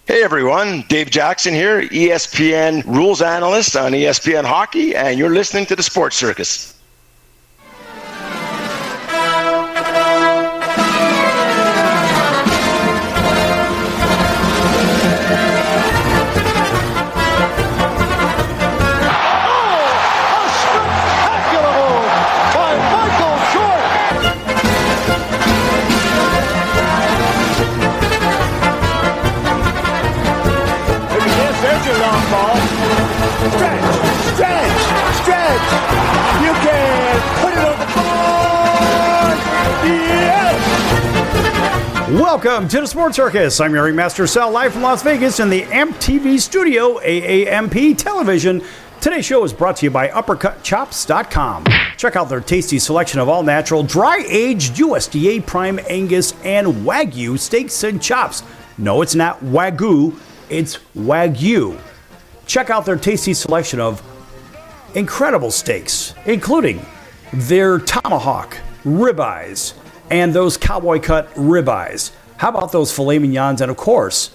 Hey everyone, Dave Jackson here, ESPN rules analyst on ESPN Hockey, and you're listening to the Sports Circus. Stretch! You can put it on the board! Yes! Welcome to the Sports Circus. I'm your ringmaster Sal, live from Las Vegas in the AMP-TV studio, AAMP Television. Today's show is brought to you by UppercutChops.com. Check out their tasty selection of all-natural, dry-aged USDA Prime Angus and Wagyu steaks and chops. No, it's not Wagyu, it's Wagyu. Check out their tasty selection of incredible steaks, including their tomahawk ribeyes and those cowboy cut ribeyes. How about those filet mignons and, of course,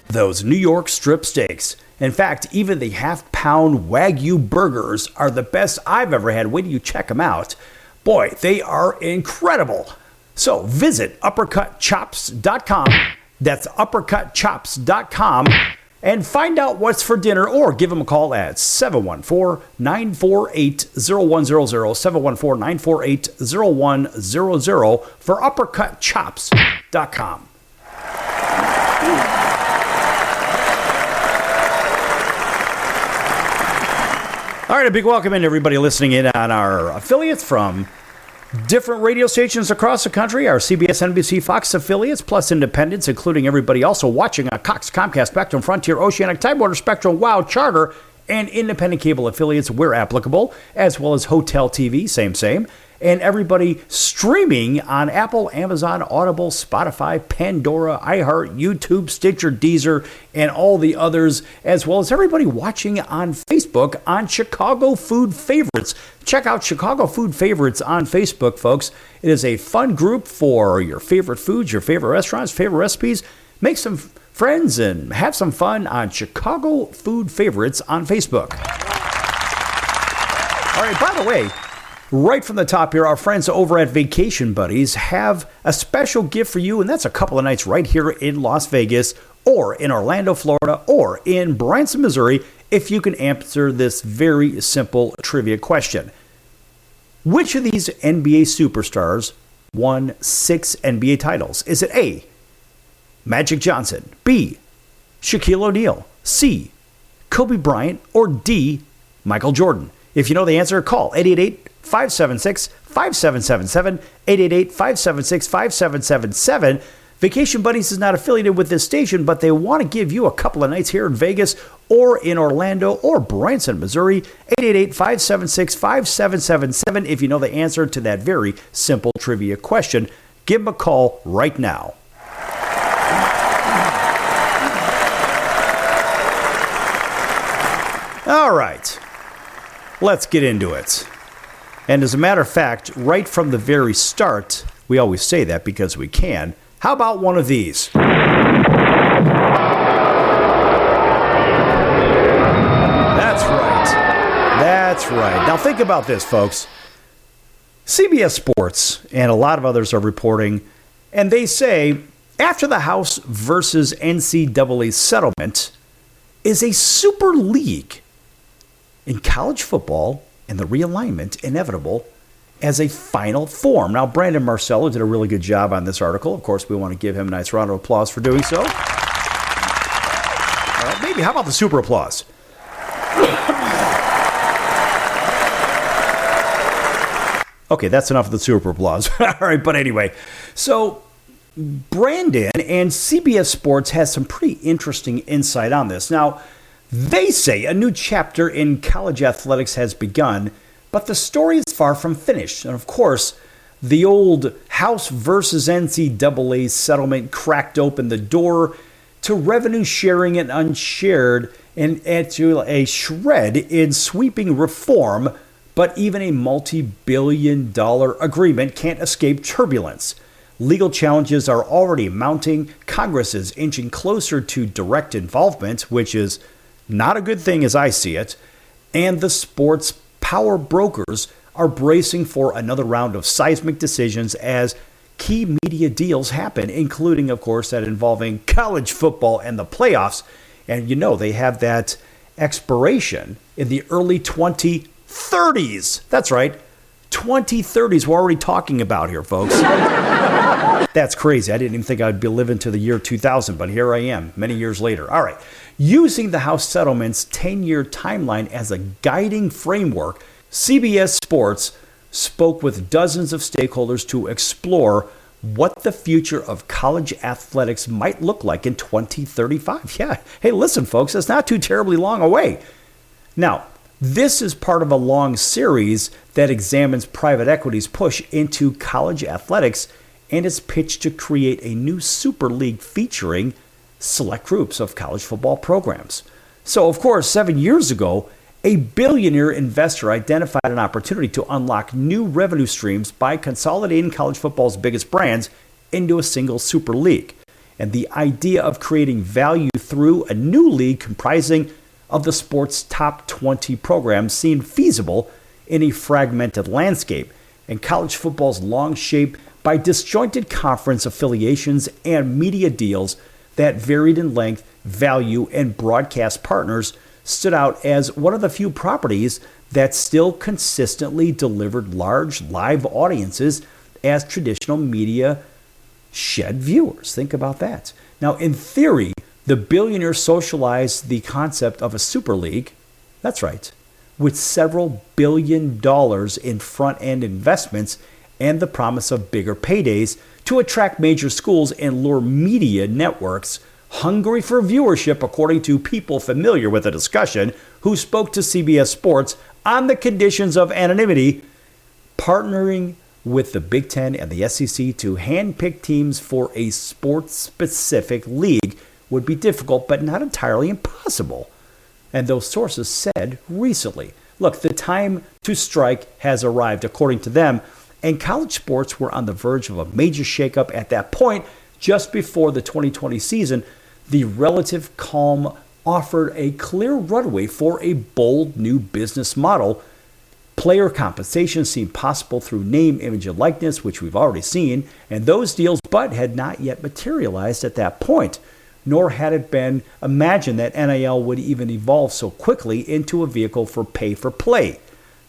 those New York strip steaks? In fact, even the half-pound Wagyu burgers are the best I've ever had. Wait till you check them out. Boy, they are incredible. So visit UppercutChops.com. That's UppercutChops.com. And find out what's for dinner, or give them a call at 714-948-0100, 714-948-0100 for UppercutChops.com. All right, a big welcome in to everybody listening in on our affiliates from different radio stations across the country, our CBS, NBC, Fox affiliates, plus independents, including everybody also watching on Cox, Comcast, Spectrum, Frontier, Oceanic, Tidewater, Spectrum, Wow, Charter, and independent cable affiliates where applicable, as well as Hotel TV, same. And everybody streaming on Apple, Amazon, Audible, Spotify, Pandora, iHeart, YouTube, Stitcher, Deezer, and all the others, as well as everybody watching on Facebook on Chicago Food Favorites. Check out Chicago Food Favorites on Facebook, folks. It is a fun group for your favorite foods, your favorite restaurants, favorite recipes. Make some friends and have some fun on Chicago Food Favorites on Facebook. All right, by the way, right from the top here, our friends over at Vacation Buddies have a special gift for you, and that's a couple of nights right here in Las Vegas, or in Orlando, Florida, or in Branson, Missouri, if you can answer this very simple trivia question. Which of these NBA superstars won 6 NBA titles? Is it A, Magic Johnson, B, Shaquille O'Neal, C, Kobe Bryant, or D, Michael Jordan? If you know the answer, call 888-576-5777, 888-576-5777. Vacation Buddies is not affiliated with this station, but they want to give you a couple of nights here in Vegas or in Orlando or Branson, Missouri. 888-576-5777. If you know the answer to that very simple trivia question, give them a call right now. All right, let's get into it. And as a matter of fact, right from the very start, we always say that because we can. How about one of these? That's right. Now think about this, folks. CBS Sports and a lot of others are reporting, and they say after the House versus NCAA settlement is a super league in college football and the realignment inevitable as a final form. Now, Brandon Marcello did a really good job on this article. Of course, we want to give him a nice round of applause for doing so. Maybe, how about the super applause? Okay, that's enough of the super applause. All right, but anyway, so Brandon and CBS Sports has some pretty interesting insight on this. Now, they say a new chapter in college athletics has begun, but the story is far from finished. And of course, the old House versus NCAA settlement cracked open the door to revenue sharing and unshared and to a shred in sweeping reform, but even a multi-billion-dollar agreement can't escape turbulence. Legal challenges are already mounting. Congress is inching closer to direct involvement, which is not a good thing as I see it. And the sports power brokers are bracing for another round of seismic decisions as key media deals happen, including, of course, that involving college football and the playoffs. And they have that expiration in the early 2030s. That's right. 2030s we're already talking about here, folks. That's crazy. I didn't even think I'd be living to the year 2000, but here I am many years later. All right. Using the House settlement's 10-year timeline as a guiding framework, CBS Sports spoke with dozens of stakeholders to explore what the future of college athletics might look like in 2035. Yeah. Hey, listen, folks, that's not too terribly long away. Now, this is part of a long series that examines private equity's push into college athletics and its pitch to create a new super league featuring select groups of college football programs. So, of course, 7 years ago, a billionaire investor identified an opportunity to unlock new revenue streams by consolidating college football's biggest brands into a single super league. And the idea of creating value through a new league comprising of the sport's top 20 programs seemed feasible in a fragmented landscape, and college football's long shaped by disjointed conference affiliations and media deals that varied in length, value, and broadcast partners stood out as one of the few properties that still consistently delivered large live audiences as traditional media shed viewers. Think about that. Now, in theory, the billionaire socialized the concept of a super league. That's right. With several $1 billion in front-end investments and the promise of bigger paydays to attract major schools and lure media networks hungry for viewership, according to people familiar with the discussion who spoke to CBS Sports on the conditions of anonymity, partnering with the Big Ten and the SEC to handpick teams for a sports-specific league would be difficult, but not entirely impossible. And those sources said recently, look, the time to strike has arrived, according to them, and college sports were on the verge of a major shakeup at that point. Just before the 2020 season, the relative calm offered a clear runway for a bold new business model. Player compensation seemed possible through name, image, and likeness, which we've already seen, and those deals but had not yet materialized at that point, nor had it been imagined that NIL would even evolve so quickly into a vehicle for pay-for-play.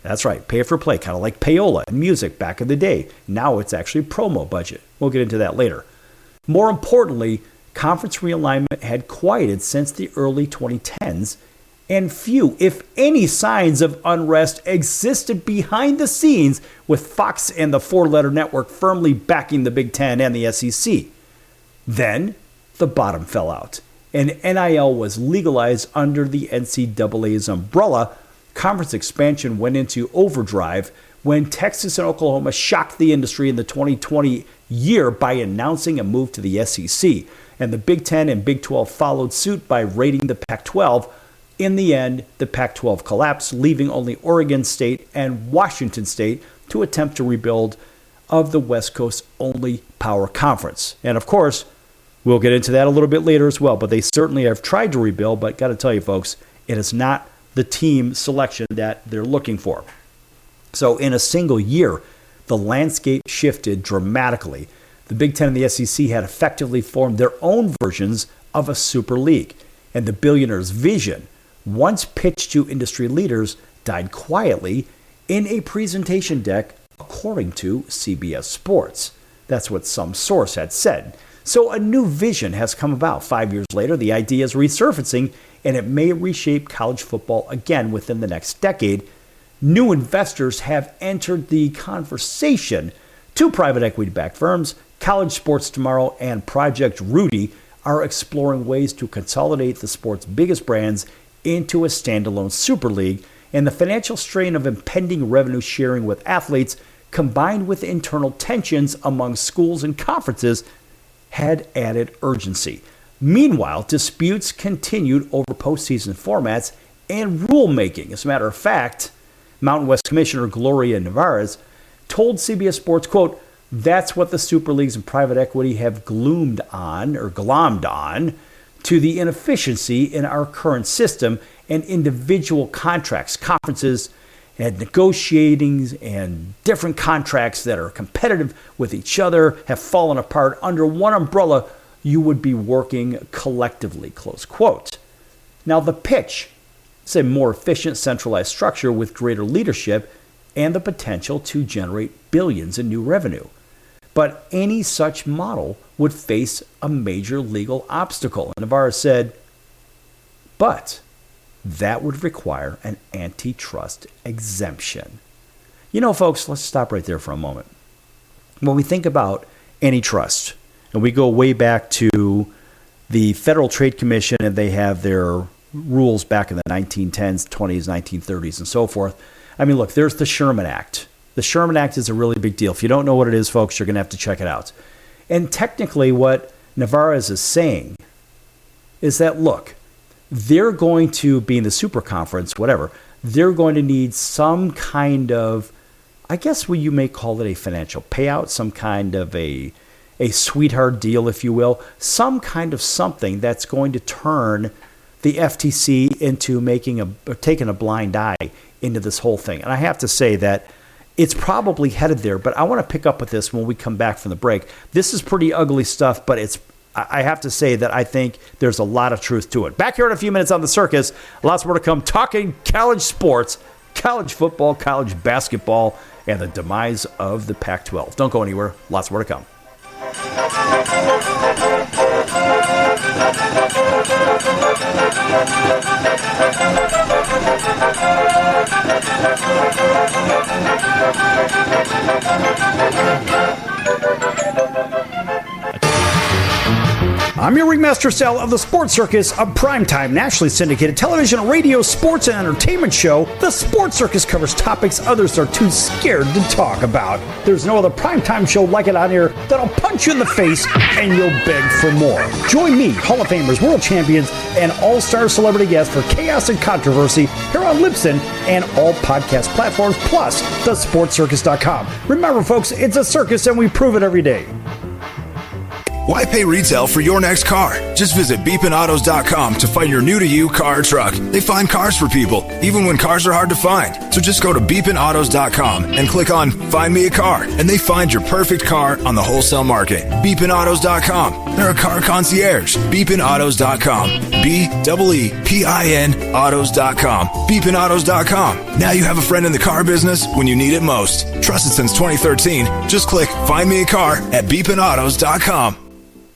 That's right, pay-for-play, kind of like payola and music back in the day. Now it's actually promo budget. We'll get into that later. More importantly, conference realignment had quieted since the early 2010s, and few, if any, signs of unrest existed behind the scenes, with Fox and the four-letter network firmly backing the Big Ten and the SEC. Then, the bottom fell out, and NIL was legalized under the NCAA's umbrella. Conference expansion went into overdrive when Texas and Oklahoma shocked the industry in the 2020 year by announcing a move to the SEC, and the Big Ten and Big 12 followed suit by raiding the Pac-12. In the end, the Pac-12 collapsed, leaving only Oregon State and Washington State to attempt to rebuild of the West Coast's only power conference. And of course, we'll get into that a little bit later as well, but they certainly have tried to rebuild, but got to tell you folks, it is not the team selection that they're looking for. So in a single year, the landscape shifted dramatically. The Big Ten and the SEC had effectively formed their own versions of a super league, and the billionaire's vision, once pitched to industry leaders, died quietly in a presentation deck, according to CBS Sports. That's what some source had said. So a new vision has come about. 5 years later, the idea is resurfacing, and it may reshape college football again within the next decade. New investors have entered the conversation. Two private equity-backed firms, College Sports Tomorrow and Project Rudy, are exploring ways to consolidate the sport's biggest brands into a standalone super league, and the financial strain of impending revenue sharing with athletes, combined with internal tensions among schools and conferences, had added urgency. Meanwhile, disputes continued over postseason formats and rulemaking. As a matter of fact, Mountain West Commissioner Gloria Nevarez told CBS Sports, quote, That's what the super leagues and private equity have glommed on to the inefficiency in our current system and individual contracts, conferences, and negotiatings and different contracts that are competitive with each other have fallen apart. Under one umbrella, you would be working collectively, close quote. Now the pitch is a more efficient centralized structure with greater leadership and the potential to generate billions in new revenue. But any such model would face a major legal obstacle. And Navarro said, but that would require an antitrust exemption. You know, folks, let's stop right there for a moment. When we think about antitrust, and we go way back to the Federal Trade Commission, and they have their rules back in the 1910s, 20s, 1930s, and so forth. I mean, look, there's the Sherman Act. The Sherman Act is a really big deal. If you don't know what it is, folks, you're going to have to check it out. And technically what Navarez is saying is that, look, they're going to be in the super conference, whatever. They're going to need some kind of, I guess what you may call it a financial payout, some kind of a sweetheart deal, if you will, some kind of something that's going to turn the FTC into taking a blind eye into this whole thing. And I have to say that it's probably headed there, but I want to pick up with this when we come back from the break. This is pretty ugly stuff, but I have to say that I think there's a lot of truth to it. Back here in a few minutes on The Circus, lots more to come, talking college sports, college football, college basketball, and the demise of the Pac-12. Don't go anywhere. Lots more to come. I'm your ringmaster Sal of the Sports Circus, a primetime nationally syndicated television, radio, sports, and entertainment show. The Sports Circus covers topics others are too scared to talk about. There's no other primetime show like it on here that'll punch you in the face and you'll beg for more. Join me, Hall of Famers, world champions, and all-star celebrity guests for chaos and controversy here on Libsyn and all podcast platforms, plus thesportscircus.com. Remember, folks, it's a circus and we prove it every day. Why pay retail for your next car? Just visit beepinautos.com to find your new-to-you car or truck. They find cars for people, even when cars are hard to find. So just go to beepinautos.com and click on Find Me a Car, and they find your perfect car on the wholesale market. Beepinautos.com. They're a car concierge. Beepinautos.com. BEEPIN autos.com. Beepinautos.com. Now you have a friend in the car business when you need it most. Trusted since 2013. Just click Find Me a Car at beepinautos.com.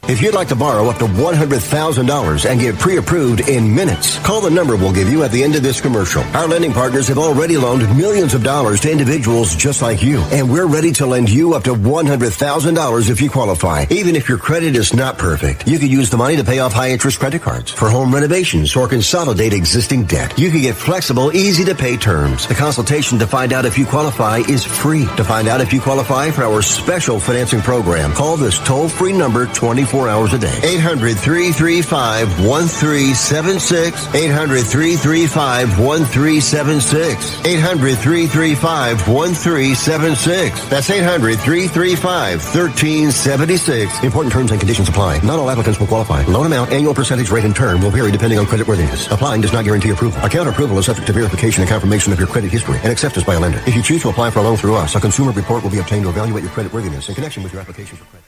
If you'd like to borrow up to $100,000 and get pre-approved in minutes, call the number we'll give you at the end of this commercial. Our lending partners have already loaned millions of dollars to individuals just like you, and we're ready to lend you up to $100,000 if you qualify. Even if your credit is not perfect, you could use the money to pay off high-interest credit cards, for home renovations, or consolidate existing debt. You can get flexible, easy-to-pay terms. The consultation to find out if you qualify is free. To find out if you qualify for our special financing program, call this toll-free number 24 hours a day. 800-335-1376. 800-335-1376. 800-335-1376. That's 800-335-1376. Important terms and conditions apply. Not all applicants will qualify. Loan amount, annual percentage rate, and term will vary depending on creditworthiness. Applying does not guarantee approval. Account approval is subject to verification and confirmation of your credit history and acceptance by a lender. If you choose to apply for a loan through us, a consumer report will be obtained to evaluate your creditworthiness in connection with your application for credit.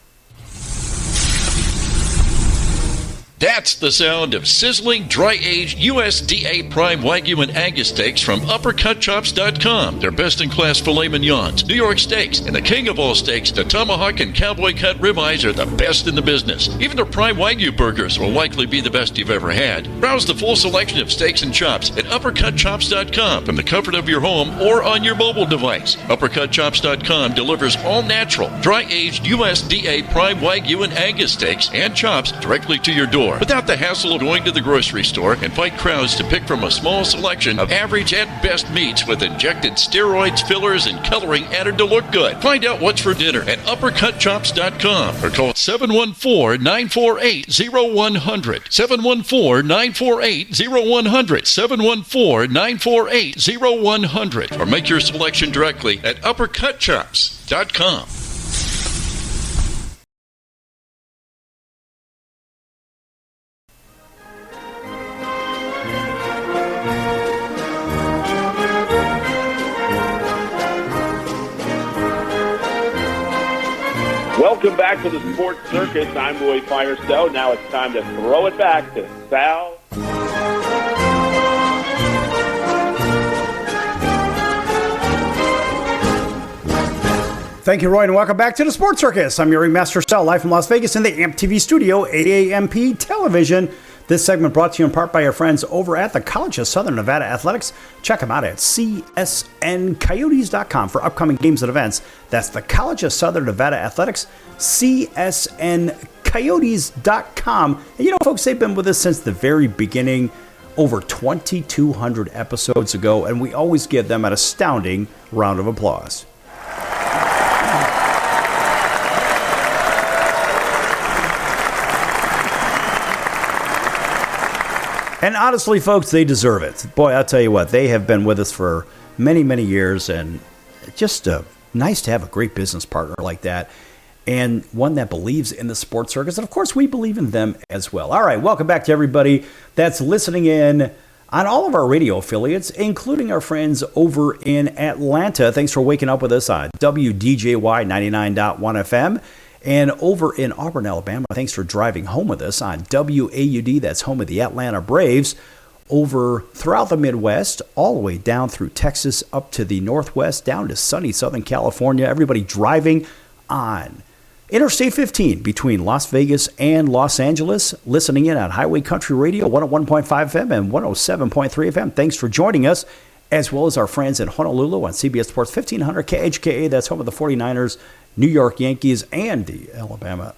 That's the sound of sizzling, dry-aged USDA prime Wagyu and Angus steaks from UppercutChops.com. Their best-in-class filet mignons, New York steaks, and the king of all steaks, the tomahawk and cowboy cut ribeyes are the best in the business. Even their prime Wagyu burgers will likely be the best you've ever had. Browse the full selection of steaks and chops at UppercutChops.com from the comfort of your home or on your mobile device. UppercutChops.com delivers all-natural, dry-aged USDA prime Wagyu and Angus steaks and chops directly to your door, without the hassle of going to the grocery store and fight crowds to pick from a small selection of average at best meats with injected steroids, fillers, and coloring added to look good. Find out what's for dinner at UppercutChops.com or call 714-948-0100. 714-948-0100. 714-948-0100. Or make your selection directly at UppercutChops.com. back to the Sports Circus. I'm Roy Firestone. Now it's time to throw it back to Sal. Thank you, Roy, and welcome back to the Sports Circus. I'm your ringmaster, Sal, live from Las Vegas in the AMP-TV studio, AAMP Television. This segment brought to you in part by our friends over at the College of Southern Nevada Athletics. Check them out at csncoyotes.com for upcoming games and events. That's the College of Southern Nevada Athletics, csncoyotes.com. And you know, folks, they've been with us since the very beginning, over 2,200 episodes ago, and we always give them an astounding round of applause. And honestly, folks, they deserve it. Boy, I'll tell you what, they have been with us for many, many years, and just nice to have a great business partner like that, and one that believes in the sports circus. And, of course, we believe in them as well. All right, welcome back to everybody that's listening in on all of our radio affiliates, including our friends over in Atlanta. Thanks for waking up with us on WDJY 99.1 FM. And over in Auburn, Alabama, thanks for driving home with us on WAUD, that's home of the Atlanta Braves. Over throughout the Midwest, all the way down through Texas, up to the Northwest, down to sunny Southern California. Everybody driving on Interstate 15 between Las Vegas and Los Angeles, listening in on Highway Country Radio, 101.5 FM and 107.3 FM. Thanks for joining us, as well as our friends in Honolulu on CBS Sports 1500 KHKA, that's home of the 49ers, New York Yankees, and the Alabama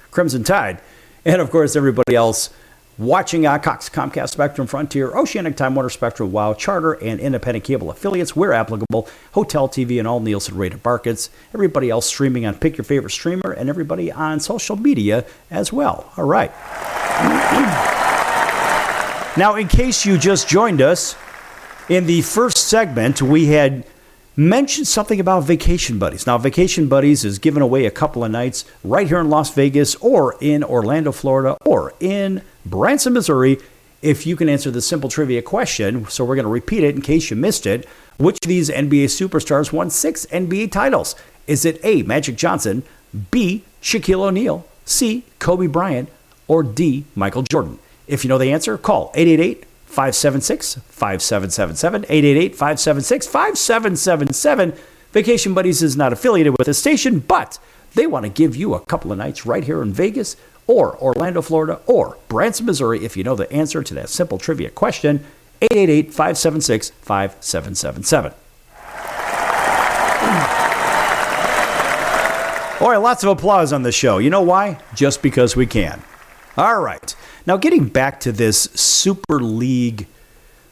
Crimson Tide. And, of course, everybody else watching on Cox, Comcast, Spectrum, Frontier, Oceanic, Time Warner, Spectrum, WOW, Charter, and independent cable affiliates where applicable, Hotel TV, and all Nielsen-rated markets. Everybody else streaming on Pick Your Favorite Streamer, and everybody on social media as well. All right. Now, in case you just joined us, in the first segment, we had mentioned something about Vacation Buddies. Now, Vacation Buddies is giving away a couple of nights right here in Las Vegas or in Orlando, Florida, or in Branson, Missouri, if you can answer the simple trivia question. So we're going to repeat it in case you missed it. Which of these NBA superstars won 6 NBA titles? Is it A, Magic Johnson, B, Shaquille O'Neal, C, Kobe Bryant, or D, Michael Jordan? If you know the answer, call 888-576-5777, 888-576-5777. Vacation Buddies is not affiliated with the station, but they want to give you a couple of nights right here in Vegas or Orlando, Florida, or Branson, Missouri, if you know the answer to that simple trivia question, 888-576-5777. All right, lots of applause on the show. You know why? Just because we can. All right. Now, getting back to this Super League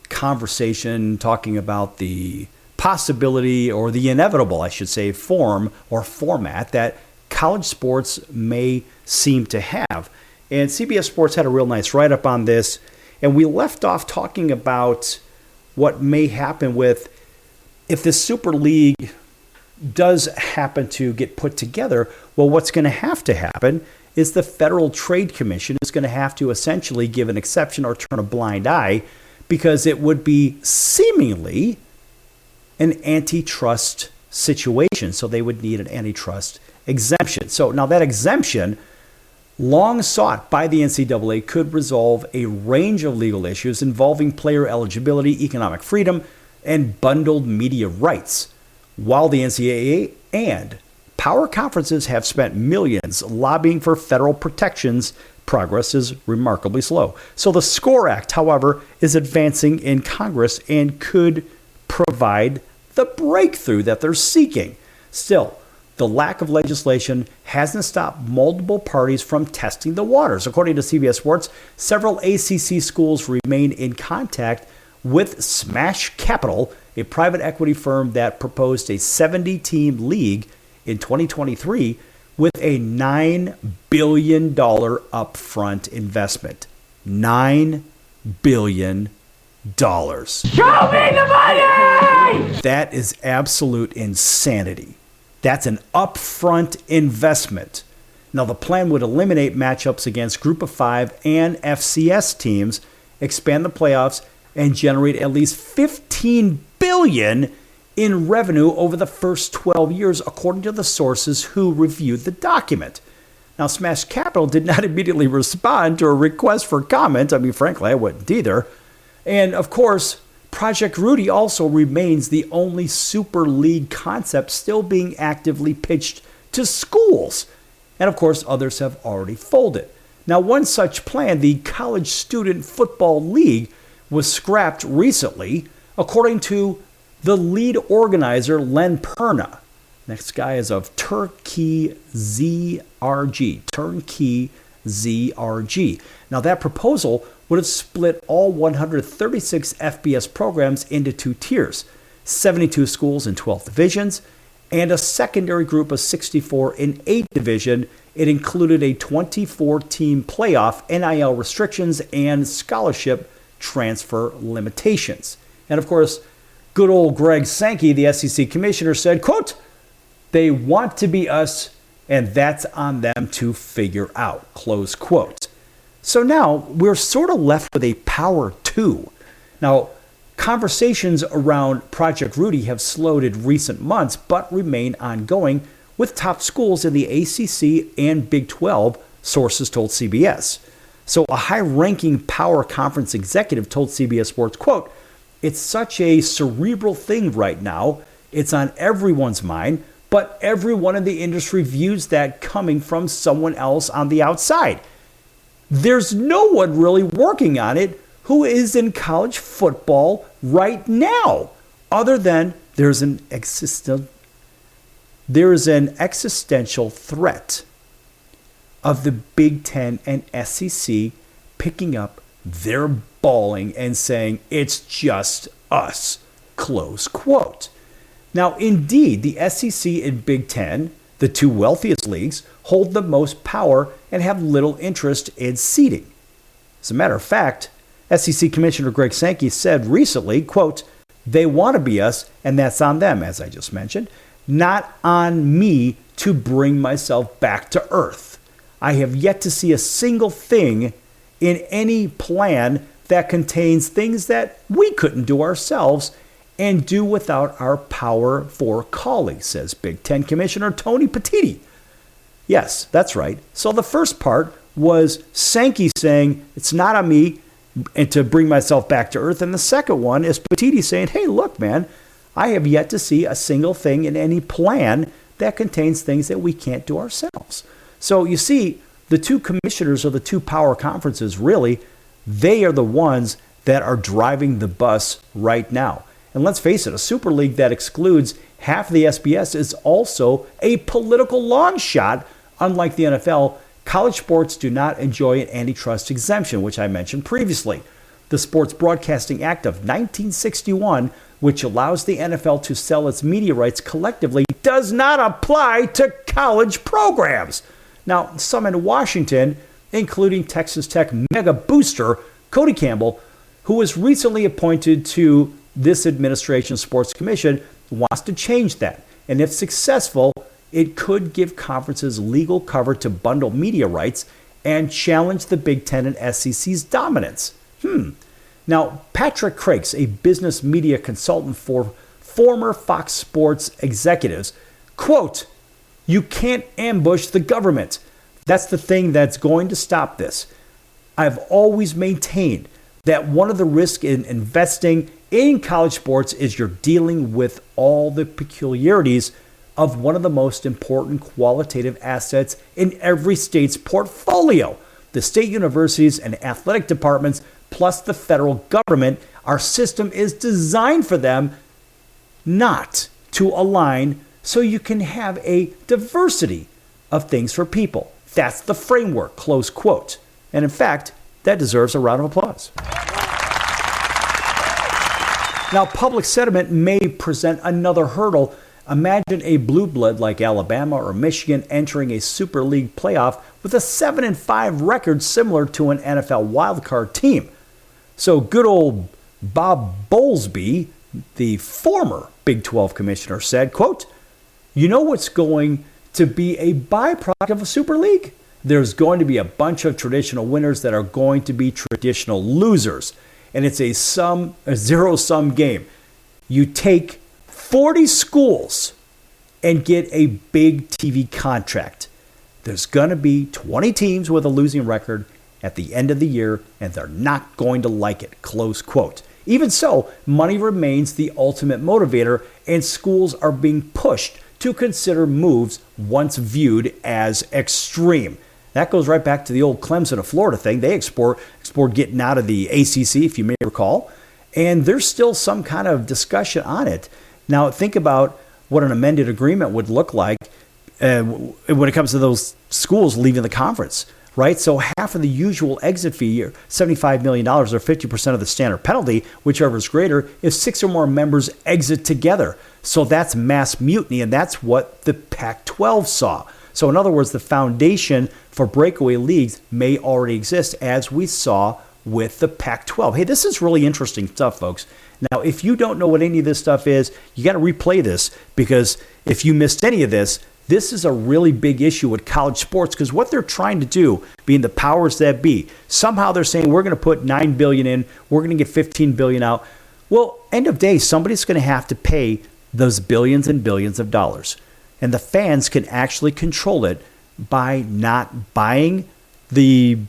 conversation, talking about the possibility, or the inevitable, I should say, form or format that college sports may seem to have. And CBS Sports had a real nice write-up on this, and we left off talking about what may happen with, if this Super League does happen to get put together, well, what's going to happen is the Federal Trade Commission is going to have to essentially give an exception or turn a blind eye, because it would be seemingly an antitrust situation. So they would need an antitrust exemption. So now that exemption, long sought by the NCAA, could resolve a range of legal issues involving player eligibility, economic freedom, and bundled media rights. While the NCAA and power conferences have spent millions lobbying for federal protections, progress is remarkably slow. So the SCORE Act, however, is advancing in Congress and could provide the breakthrough that they're seeking. Still, the lack of legislation hasn't stopped multiple parties from testing the waters. According to CBS Sports, several ACC schools remain in contact with Smash Capital, a private equity firm that proposed a 70-team league in 2023 with a $9 billion upfront investment. $9 billion. Show me the money! That is absolute insanity. That's an upfront investment. Now, the plan would eliminate matchups against Group of 5 and FCS teams, expand the playoffs, and generate at least $15 billion in revenue over the first 12 years, according to the sources who reviewed the document. Now, Smash Capital did not immediately respond to a request for comment. I mean, frankly, I wouldn't either. And of course, Project Rudy also remains the only Super League concept still being actively pitched to schools. And of course, others have already folded. Now, one such plan, the College Student Football League, was scrapped recently, according to the lead organizer, Len Perna. Next guy is of Turnkey ZRG. Turnkey ZRG. Now, that proposal would have split all 136 FBS programs into two tiers, 72 schools in 12 divisions, and a secondary group of 64 in 8 division. It included a 24-team playoff, NIL restrictions, and scholarship transfer limitations. And of course, good old Greg Sankey, the SEC commissioner, said, quote, "They want to be us, and that's on them to figure out," close quote. So now we're sort of left with a power two. Now, conversations around Project Rudy have slowed in recent months, but remain ongoing with top schools in the ACC and Big 12, sources told CBS. So a high-ranking power conference executive told CBS Sports, quote, "It's such a cerebral thing right now. It's on everyone's mind, but everyone in the industry views that coming from someone else on the outside. There's no one really working on it who is in college football right now, other than there's an existential threat of the Big Ten and SEC picking up their bawling and saying, 'It's just us,' close quote." Now, indeed, the SEC and Big Ten, the two wealthiest leagues, hold the most power and have little interest in seeding. As a matter of fact, SEC Commissioner Greg Sankey said recently, quote, "They want to be us, and that's on them," as I just mentioned, "not on me to bring myself back to earth. I have yet to see a single thing in any plan that contains things that we couldn't do ourselves and do without our power for calling," says Big Ten Commissioner Tony Petitti. Yes, that's right. So the first part was Sankey saying, "It's not on me and to bring myself back to earth." And the second one is Petitti saying, "Hey, look, man, I have yet to see a single thing in any plan that contains things that we can't do ourselves." So you see, the two commissioners of the two power conferences, really, they are the ones that are driving the bus right now. And let's face it, a Super League that excludes half the SBS is also a political long shot. Unlike the NFL, college sports do not enjoy an antitrust exemption, which I mentioned previously. The Sports Broadcasting Act of 1961, which allows the NFL to sell its media rights collectively, does not apply to college programs. Now, some in Washington, including Texas Tech mega booster Cody Campbell, who was recently appointed to this administration's sports commission, wants to change that. And if successful, it could give conferences legal cover to bundle media rights and challenge the Big Ten and SEC's dominance. Now, Patrick Crakes, a business media consultant for former Fox Sports executives, quote, "You can't ambush the government. That's the thing that's going to stop this. I've always maintained that one of the risks in investing in college sports is you're dealing with all the peculiarities of one of the most important qualitative assets in every state's portfolio. The state universities and athletic departments, plus the federal government, our system is designed for them not to align so you can have a diversity of things for people. That's the framework," close quote. And in fact, that deserves a round of applause. Now, public sentiment may present another hurdle. Imagine a blue blood like Alabama or Michigan entering a Super League playoff with a 7-5 record similar to an NFL wildcard team. So good old Bob Bowlesby, the former Big 12 commissioner, said, quote, "You know what's going to be a byproduct of a Super League? There's going to be a bunch of traditional winners that are going to be traditional losers. And it's a zero-sum game. You take 40 schools and get a big TV contract. there's going to be 20 teams with a losing record at the end of the year, and they're not going to like it, close quote. Even so, money remains the ultimate motivator, and schools are being pushed to consider moves once viewed as extreme. That goes right back to the old Clemson of Florida thing. They explored getting out of the ACC, if you may recall, and there's still some kind of discussion on it. Now, think about what an amended agreement would look like when it comes to those schools leaving the conference, right? So half of the usual exit fee, or $75 million, or 50% of the standard penalty, whichever is greater, if 6 or more members exit together. So that's mass mutiny, and that's what the Pac-12 saw. So in other words, the foundation for breakaway leagues may already exist, as we saw with the Pac-12. Hey, this is really interesting stuff, folks. Now, if you don't know what any of this stuff is, you got to replay this, because if you missed any of this, this is a really big issue with college sports, because what they're trying to do, being the powers that be, somehow they're saying we're going to put $9 billion in, we're going to get $15 billion out. Well, end of day, somebody's going to have to pay those billions and billions of dollars. And the fans can actually control it by not buying the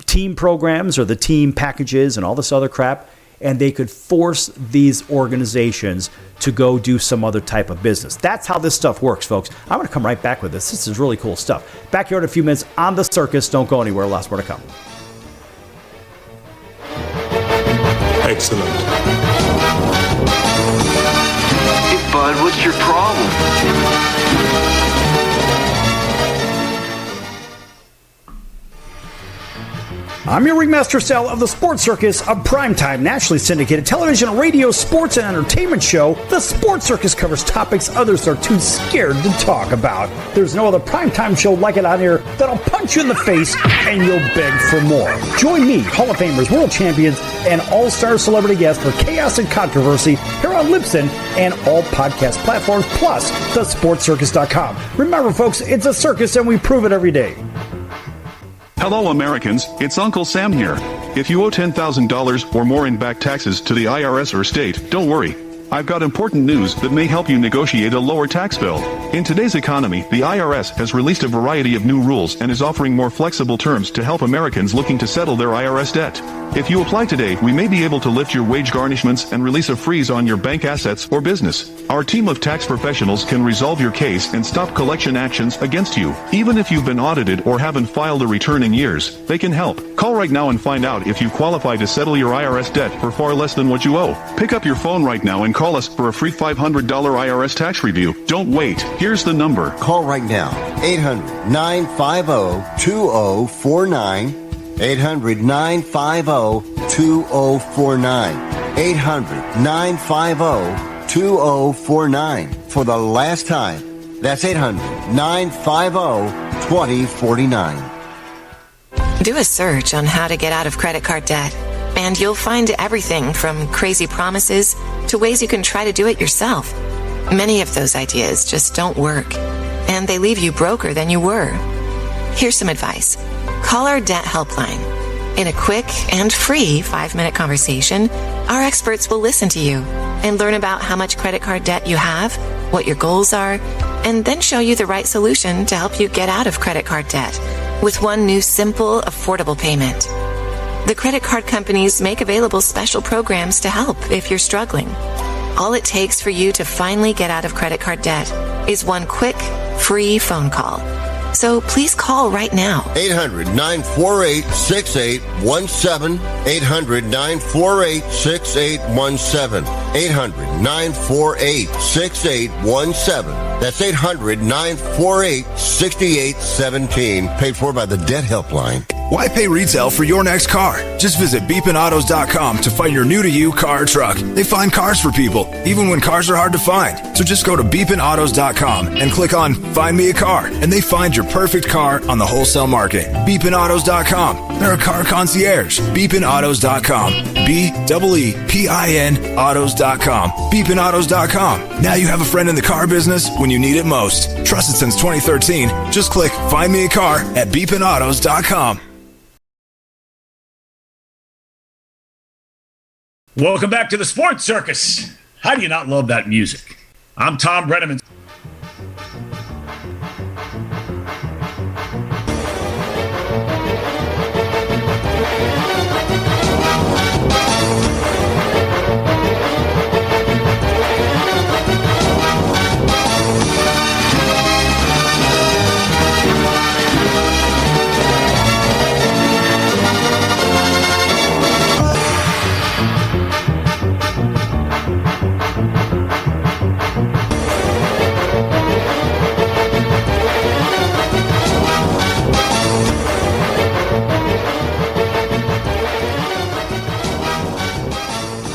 team programs or the team packages and all this other crap. And they could force these organizations to go do some other type of business. That's how this stuff works, folks. I'm going to come right back with this. This is really cool stuff. Back here in a few minutes on The Circus. Don't go anywhere. Lots more to come. Excellent. Hey, bud, what's your problem? I'm your ringmaster Sal of the Sports Circus, a primetime nationally syndicated television, radio, sports, and entertainment show. The Sports Circus covers topics others are too scared to talk about. There's no other primetime show like it out here that'll punch you in the face and you'll beg for more. Join me, Hall of Famers, world champions, and all-star celebrity guests for chaos and controversy here on Libsyn and all podcast platforms, plus thesportscircus.com. Remember, folks, it's a circus and we prove it every day. Hello, Americans. It's Uncle Sam here. If you owe $10,000 or more in back taxes to the IRS or state, don't worry. I've got important news that may help you negotiate a lower tax bill. In today's economy, the IRS has released a variety of new rules and is offering more flexible terms to help Americans looking to settle their IRS debt. If you apply today, we may be able to lift your wage garnishments and release a freeze on your bank assets or business. Our team of tax professionals can resolve your case and stop collection actions against you. Even if you've been audited or haven't filed a return in years, they can help. Call right now and find out if you qualify to settle your IRS debt for far less than what you owe. Pick up your phone right now and call us for a free $500 IRS tax review. Don't wait. Here's the number. Call right now. 800-950-2049. 800-950-2049. 800-950-2049. For the last time, that's 800-950-2049. Do a search on how to get out of credit card debt, and you'll find everything from crazy promises to ways you can try to do it yourself. Many of those ideas just don't work, and they leave you broker than you were. Here's some advice. Call our debt helpline. In a quick and free 5-minute conversation, our experts will listen to you and learn about how much credit card debt you have, what your goals are, and then show you the right solution to help you get out of credit card debt with one new simple, affordable payment. The credit card companies make available special programs to help if you're struggling. All it takes for you to finally get out of credit card debt is one quick, free phone call. So please call right now. 800-948-6817. 800-948-6817. 800-948-6817. That's 800-948-6817. Paid for by the Debt Helpline. Why pay retail for your next car? Just visit beepinautos.com to find your new-to-you car or truck. They find cars for people, even when cars are hard to find. So just go to beepinautos.com and click on Find Me a Car, and they find your perfect car on the wholesale market. beepinautos.com. They're a car concierge. beepinautos.com. BEEPIN autos.com. beepinautos.com. Now you have a friend in the car business when you need it most. Trusted since 2013. Just click Find Me a Car at beepinautos.com. Welcome back to the Sports Circus. How do you not love that music? I'm Tom Brenneman.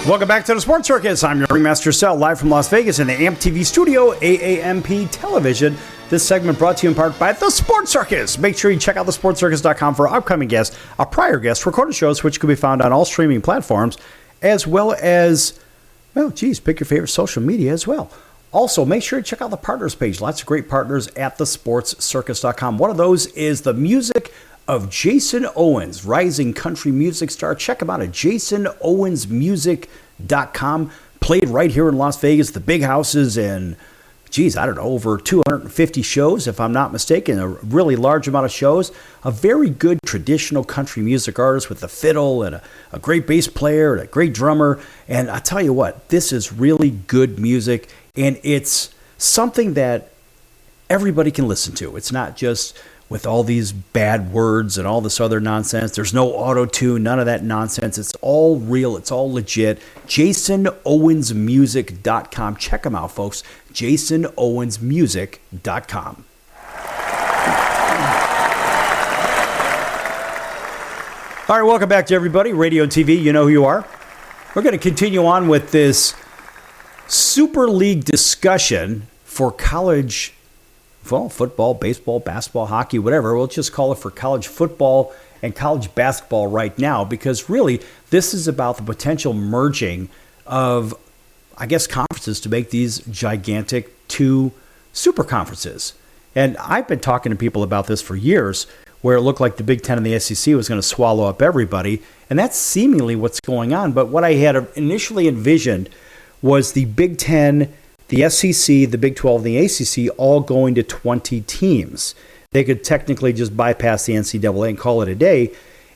Welcome back to the Sports Circus. I'm your ringmaster Sal, live from Las Vegas in the AMP TV studio, AAMP television. This segment brought to you in part by the Sports Circus. Make sure you check out thesportscircus.com for upcoming guests, our prior guests, recorded shows, which can be found on all streaming platforms, as well as, well, geez, pick your favorite social media as well. Also, make sure you check out the partners page. Lots of great partners at thesportscircus.com. One of those is the music of Jason Owens, rising country music star. Check him out at jasonowensmusic.com. Played right here in Las Vegas, the big houses, and over 250 shows, if I'm not mistaken, a really large amount of shows. A very good traditional country music artist with a fiddle and a great bass player and a great drummer. And I tell you what, this is really good music, and it's something that everybody can listen to. It's not just with all these bad words and all this other nonsense. There's no auto-tune, none of that nonsense. It's all real. It's all legit. jasonowensmusic.com. Check them out, folks. jasonowensmusic.com. All right, welcome back to everybody. Radio and TV, you know who you are. We're going to continue on with this Super League discussion for college football, baseball, basketball, hockey, whatever. We'll just call it for college football and college basketball right now, because really this is about the potential merging of, I guess, conferences to make these gigantic two super conferences. And I've been talking to people about this for years, where it looked like the Big Ten and the SEC was going to swallow up everybody. And that's seemingly what's going on. But what I had initially envisioned was the Big Ten, the SEC, the Big 12, and the ACC all going to 20 teams. They could technically just bypass the NCAA and call it a day.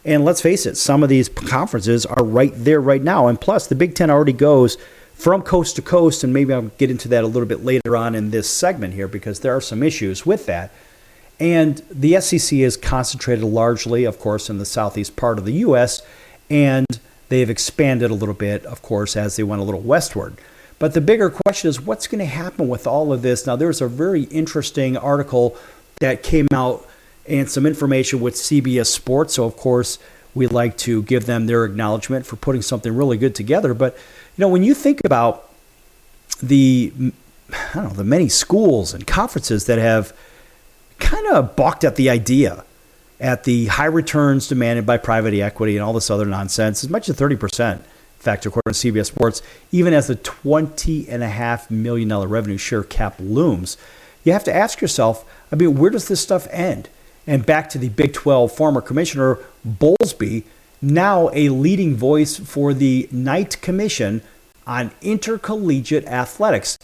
And let's face it, some of these conferences are right there right now. And plus, the Big Ten already goes from coast to coast, and maybe I'll get into that a little bit later on in this segment here, because there are some issues with that. And the SEC is concentrated largely, of course, in the southeast part of the U.S., and they've expanded a little bit, of course, as they went a little westward. But the bigger question is, what's going to happen with all of this? Now, there's a very interesting article that came out and some information with CBS Sports. So, of course, we like to give them their acknowledgement for putting something really good together. But, when you think about the many schools and conferences that have kind of balked at the idea, at the high returns demanded by private equity and all this other nonsense, as much as 30%. In fact, according to CBS Sports, even as the $20.5 million revenue share cap looms, you have to ask yourself, where does this stuff end? And back to the Big 12 former commissioner, Bowlesby, now a leading voice for the Knight Commission on Intercollegiate Athletics,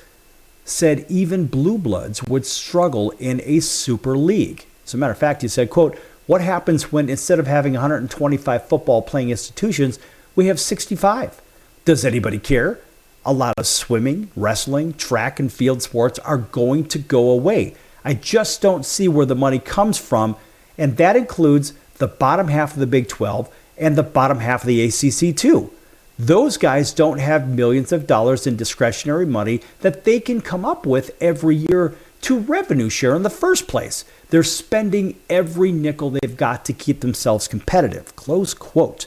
said even blue bloods would struggle in a super league. As a matter of fact, he said, quote, "What happens when instead of having 125 football playing institutions, we have 65. Does anybody care? A lot of swimming, wrestling, track, and field sports are going to go away. I just don't see where the money comes from, and that includes the bottom half of the Big 12 and the bottom half of the ACC too. Those guys don't have millions of dollars in discretionary money that they can come up with every year to revenue share in the first place. They're spending every nickel they've got to keep themselves competitive." Close quote.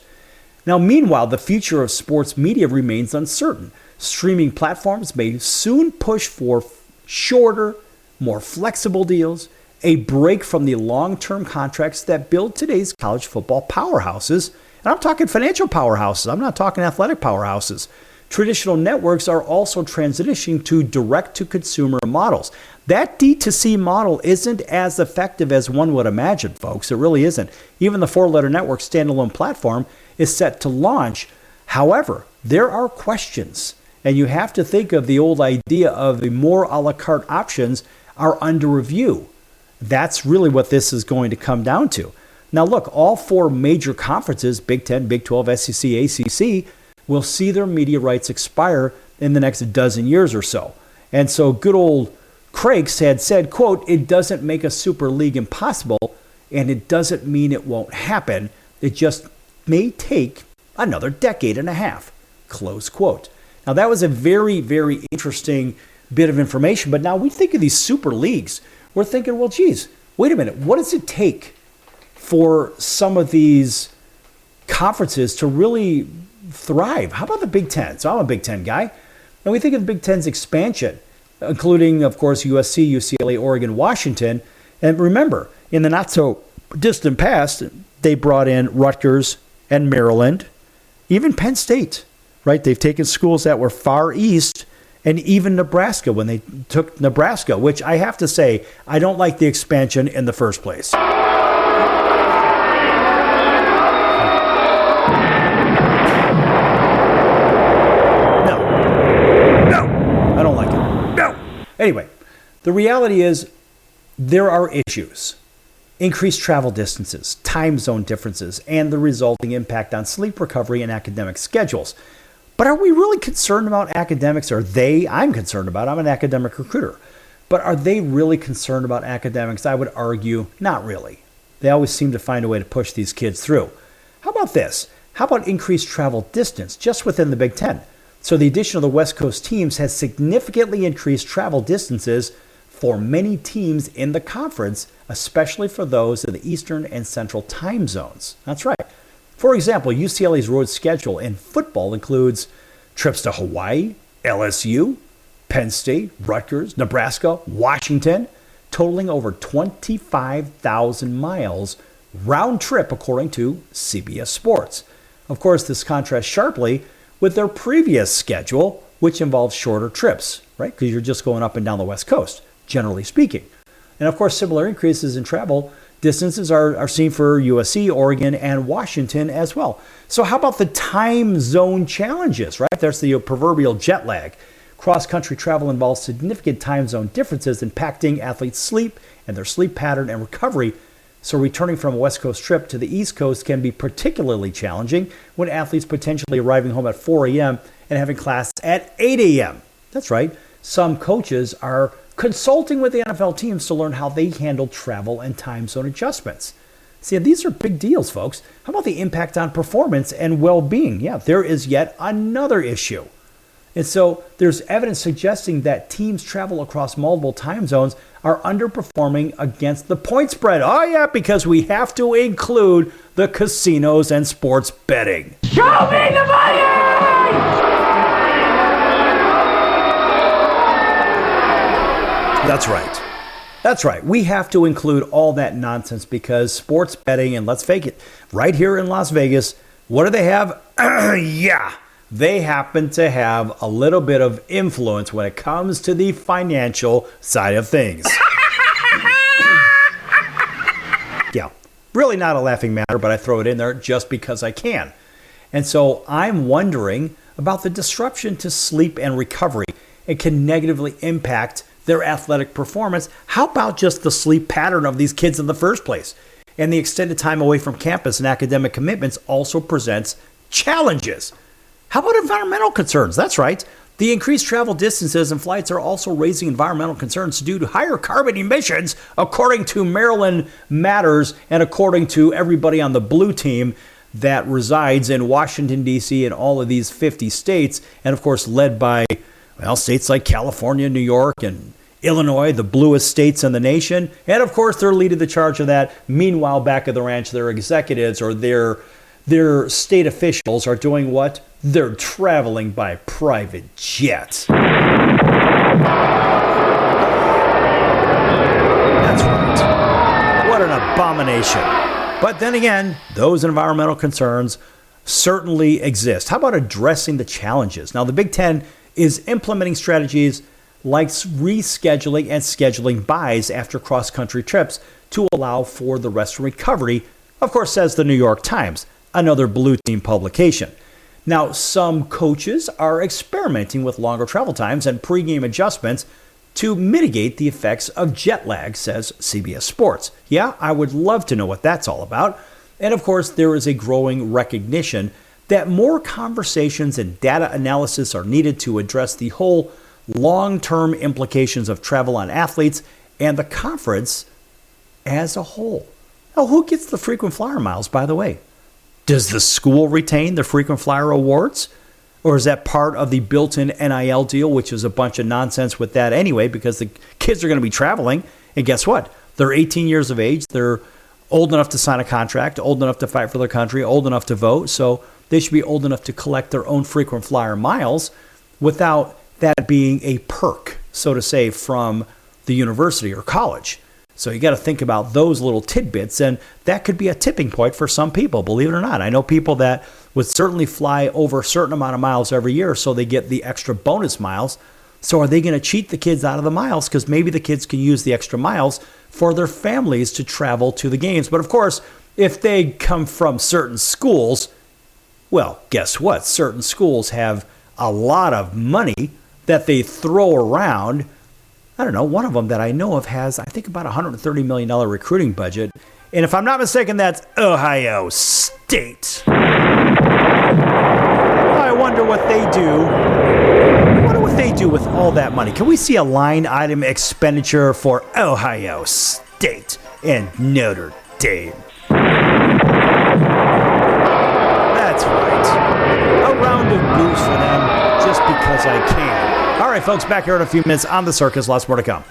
Now, meanwhile, the future of sports media remains uncertain. Streaming platforms may soon push for shorter, more flexible deals, a break from the long-term contracts that build today's college football powerhouses. And I'm talking financial powerhouses. I'm not talking athletic powerhouses. Traditional networks are also transitioning to direct-to-consumer models. That D2C model isn't as effective as one would imagine, folks. It really isn't. Even the four-letter network standalone platform is set to launch. However, there are questions, and you have to think of the old idea of the more a la carte options are under review. That's really what this is going to come down to. Now, look, all four major conferences, Big 10, Big 12, SEC, ACC, will see their media rights expire in the next dozen years or so. And so good old Crakes had said, quote, "It doesn't make a super league impossible, and it doesn't mean it won't happen. It just may take another decade and a half," close quote. Now, that was a very, very interesting bit of information. But now we think of these super leagues. We're thinking, well, geez, wait a minute. What does it take for some of these conferences to really thrive. How about the Big Ten? So I'm a Big Ten guy. And we think of the Big Ten's expansion, including, of course, USC, UCLA, Oregon, Washington. And remember, in the not-so-distant past, they brought in Rutgers and Maryland, even Penn State, right? They've taken schools that were far east, and even Nebraska when they took Nebraska, which I have to say, I don't like the expansion in the first place. Anyway, the reality is there are issues. Increased travel distances, time zone differences, and the resulting impact on sleep recovery and academic schedules. But are we really concerned about academics? I'm concerned about. I'm an academic recruiter. But are they really concerned about academics? I would argue not really. They always seem to find a way to push these kids through. How about this? How about increased travel distance just within the Big Ten? So the addition of the West Coast teams has significantly increased travel distances for many teams in the conference, especially for those in the Eastern and Central time zones. That's right. For example, UCLA's road schedule in football includes trips to Hawaii, LSU, Penn State, Rutgers, Nebraska, Washington, totaling over 25,000 miles round trip, according to CBS Sports. Of course, this contrasts sharply with their previous schedule, which involves shorter trips, right? Because you're just going up and down the West Coast, generally speaking. And of course, similar increases in travel distances are seen for USC, Oregon, and Washington as well. So how about the time zone challenges, right? There's the proverbial jet lag. Cross-country travel involves significant time zone differences impacting athletes' sleep and their sleep pattern and recovery. So returning from a West Coast trip to the East Coast can be particularly challenging when athletes potentially arriving home at 4 a.m. and having class at 8 a.m. That's right. Some coaches are consulting with the NFL teams to learn how they handle travel and time zone adjustments. See, these are big deals, folks. How about the impact on performance and well-being? Yeah, there is yet another issue. And so there's evidence suggesting that teams travel across multiple time zones are underperforming against the point spread. Oh, yeah, because we have to include the casinos and sports betting. Show me the money! That's right. That's right. We have to include all that nonsense because sports betting, and let's fake it, right here in Las Vegas, what do they have? Yeah. They happen to have a little bit of influence when it comes to the financial side of things. Yeah, really not a laughing matter, but I throw it in there just because I can. And so I'm wondering about the disruption to sleep and recovery. It can negatively impact their athletic performance. How about just the sleep pattern of these kids in the first place? And the extended time away from campus and academic commitments also presents challenges. How about environmental concerns? That's right. The increased travel distances and flights are also raising environmental concerns due to higher carbon emissions, according to Maryland Matters and according to everybody on the blue team that resides in Washington, D.C. and all of these 50 states, and of course led by, states like California, New York, and Illinois, the bluest states in the nation. And of course, they're leading the charge of that. Meanwhile, back at the ranch, their executives or their state officials are doing what? They're traveling by private jet. That's right. What an abomination. But then again, those environmental concerns certainly exist. How about addressing the challenges? Now, the Big Ten is implementing strategies like rescheduling and scheduling buys after cross-country trips to allow for the rest and recovery, of course, says the New York Times, another blue team publication. Now, some coaches are experimenting with longer travel times and pregame adjustments to mitigate the effects of jet lag, says CBS Sports. Yeah, I would love to know what that's all about. And of course, there is a growing recognition that more conversations and data analysis are needed to address the whole long-term implications of travel on athletes and the conference as a whole. Now, who gets the frequent flyer miles, by the way? Does the school retain the frequent flyer awards? Or is that part of the built-in NIL deal, which is a bunch of nonsense with that anyway, because the kids are going to be traveling. And guess what? They're 18 years of age. They're old enough to sign a contract, old enough to fight for their country, old enough to vote. So they should be old enough to collect their own frequent flyer miles without that being a perk, so to say, from the university or college. So you got to think about those little tidbits, and that could be a tipping point for some people, believe it or not. I know people that would certainly fly over a certain amount of miles every year so they get the extra bonus miles. So are they going to cheat the kids out of the miles? Because maybe the kids can use the extra miles for their families to travel to the games. But of course, if they come from certain schools, well, guess what? Certain schools have a lot of money that they throw around. I don't know, one of them that I know of has, I think, about $130 million recruiting budget. And if I'm not mistaken, that's Ohio State. I wonder what they do. I wonder what they do with all that money. Can we see a line item expenditure for Ohio State and Notre Dame? That's right. A round of blues for them just because I can. All right, folks, back here in a few minutes on The Circus. Lots more to come.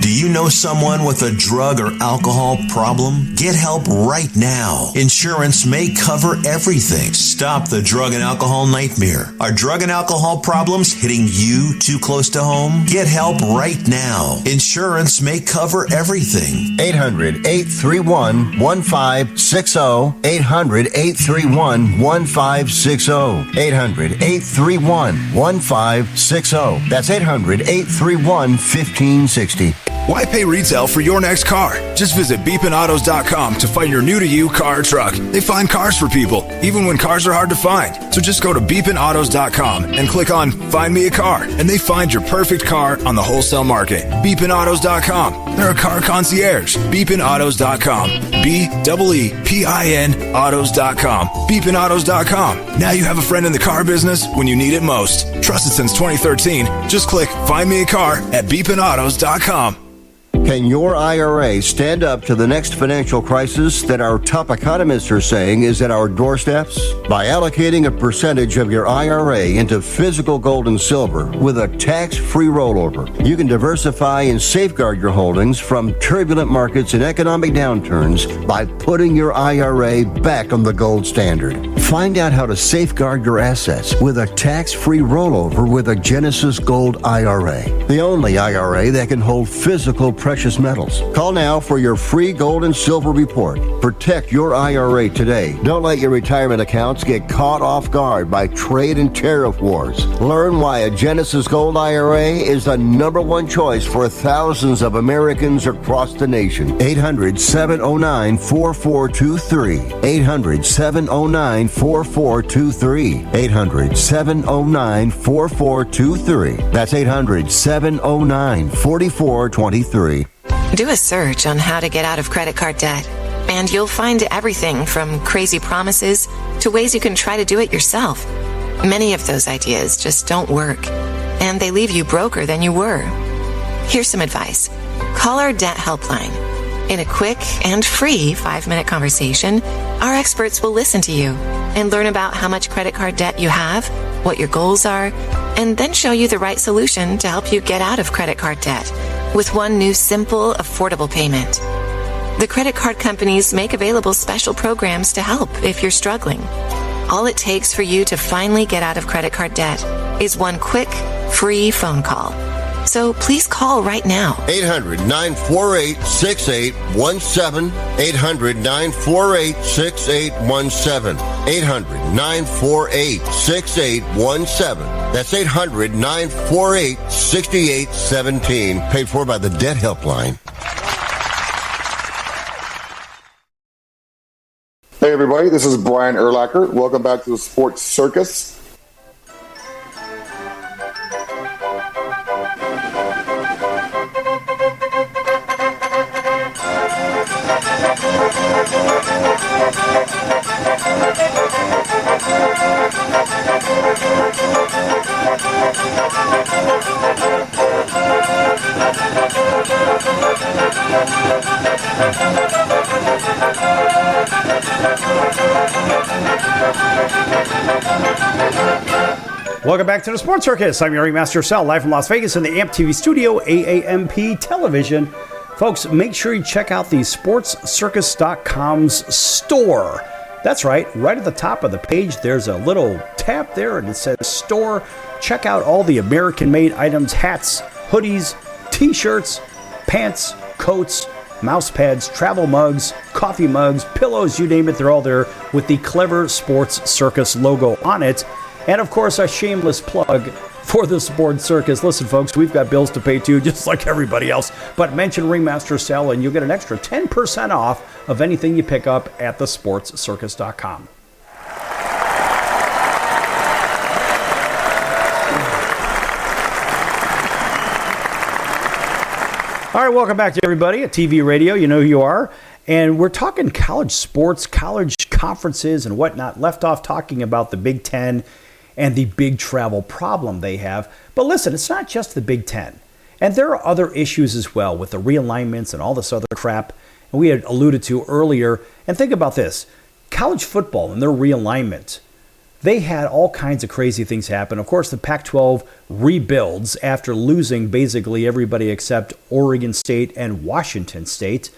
Do you know someone with a drug or alcohol problem? Get help right now. Insurance may cover everything. Stop the drug and alcohol nightmare. Are drug and alcohol problems hitting you too close to home? Get help right now. Insurance may cover everything. 800-831-1560. 800-831-1560. 800-831-1560. That's 800-831-1560. Why pay retail for your next car? Just visit beepinautos.com to find your new-to-you car or truck. They find cars for people, even when cars are hard to find. So just go to beepinautos.com and click on Find Me a Car, and they find your perfect car on the wholesale market. beepinautos.com. They're a car concierge. beepinautos.com. B-E-E-P-I-N autos.com. beepinautos.com. Now you have a friend in the car business when you need it most. Trusted since 2013. Just click Find Me a Car at beepinautos.com. Can your IRA stand up to the next financial crisis that our top economists are saying is at our doorsteps? By allocating a percentage of your IRA into physical gold and silver with a tax-free rollover, you can diversify and safeguard your holdings from turbulent markets and economic downturns by putting your IRA back on the gold standard. Find out how to safeguard your assets with a tax-free rollover with a Genesis Gold IRA, the only IRA that can hold physical precious metals. Call now for your free gold and silver report. Protect your IRA today. Don't let your retirement accounts get caught off guard by trade and tariff wars. Learn why a Genesis Gold IRA is the number one choice for thousands of Americans across the nation. 800-709-4423. 800-709-4423. 800-709-4423. That's 800-709-4423. Do a search on how to get out of credit card debt, and you'll find everything from crazy promises to ways you can try to do it yourself. Many of those ideas just don't work, and they leave you broker than you were. Here's some advice. Call our debt helpline. In a quick and free 5-minute conversation, our experts will listen to you and learn about how much credit card debt you have, what your goals are, and then show you the right solution to help you get out of credit card debt with one new simple, affordable payment. The credit card companies make available special programs to help if you're struggling. All it takes for you to finally get out of credit card debt is one quick, free phone call. So please call right now. 800-948-6817. 800-948-6817. 800-948-6817. That's 800-948-6817. Paid for by the Debt Helpline. Hey everybody, this is Brian Urlacher. Welcome back to the Sports Circus. Welcome back to the Sports Circus. I'm your ringmaster Sal, live from Las Vegas in the AMP TV studio, AAMP television. Folks, make sure you check out the sportscircus.com's store. That's right at the top of the page, there's a little tab there and it says store. Check out all the American-made items, hats, hoodies, t-shirts, pants, coats, mouse pads, travel mugs, coffee mugs, pillows, you name it, they're all there with the Clever Sports Circus logo on it. And of course, a shameless plug for the Sports Circus. Listen, folks, we've got bills to pay too, just like everybody else. But mention Ringmaster Sal and you'll get an extra 10% off of anything you pick up at thesportscircus.com. All right, welcome back to everybody at TV Radio. You know who you are. And we're talking college sports, college conferences and whatnot. Left off talking about the Big Ten and the big travel problem they have. But listen, it's not just the Big Ten. And there are other issues as well with the realignments and all this other crap. And we had alluded to earlier. And think about this. College football and their realignment, they had all kinds of crazy things happen. Of course, the Pac-12 rebuilds after losing basically everybody except Oregon State and Washington State.